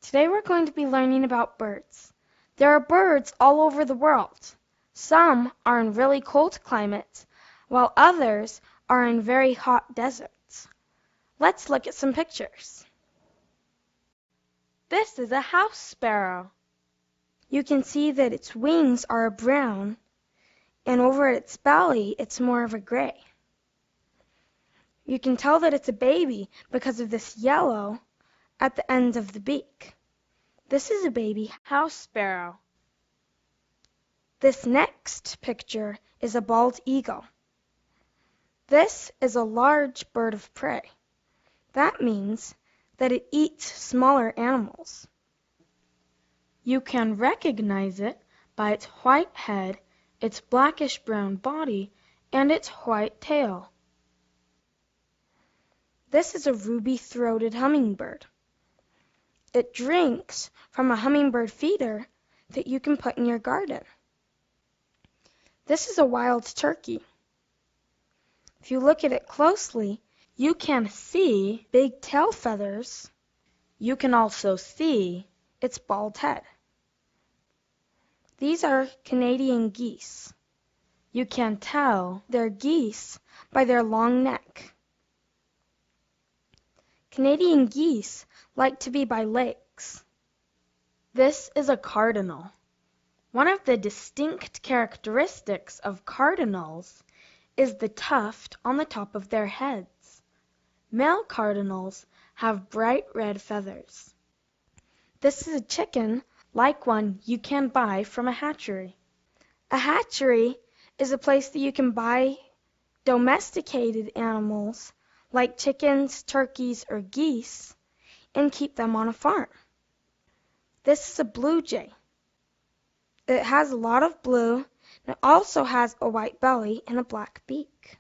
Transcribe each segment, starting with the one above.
Today we're going to be learning about birds. There are birds all over the world. Some are in really cold climates, while others are in very hot deserts. Let's look at some pictures. This is a house sparrow. You can see that its wings are brown, and over its belly it's more of a gray. You can tell that it's a baby because of this yellow at the end of the beak. This is a baby house sparrow. This next picture is a bald eagle. This is a large bird of prey. That means that it eats smaller animals. You can recognize it by its white head, its blackish-brown body, and its white tail. This is a ruby-throated hummingbird. It drinks from a hummingbird feeder that you can put in your garden. This is a wild turkey. If you look at it closely, you can see big tail feathers. You can also see its bald head. These are Canadian geese. You can tell they're geese by their long neck. Canadian geese like to be by lakes. This is a cardinal. One of the distinct characteristics of cardinals is the tuft on the top of their heads. Male cardinals have bright red feathers. This is a chicken, like one you can buy from a hatchery. A hatchery is a place that you can buy domesticated animals like chickens, turkeys, or geese and keep them on a farm. This is a blue jay. It has a lot of blue, and it also has a white belly and a black beak.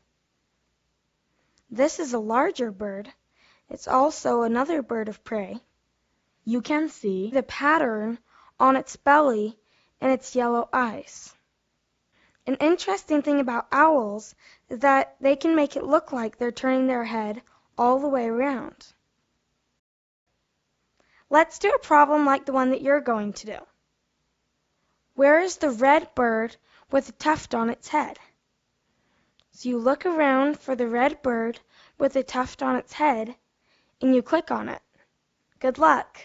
This is a larger bird. It's also another bird of prey. You can see the pattern on its belly and its yellow eyes. An interesting thing about owls is that they can make it look like they're turning their head all the way around. Let's do a problem like the one that you're going to do. Where is the red bird with a tuft on its head? So you look around for the red bird with a tuft on its head, and you click on it. Good luck!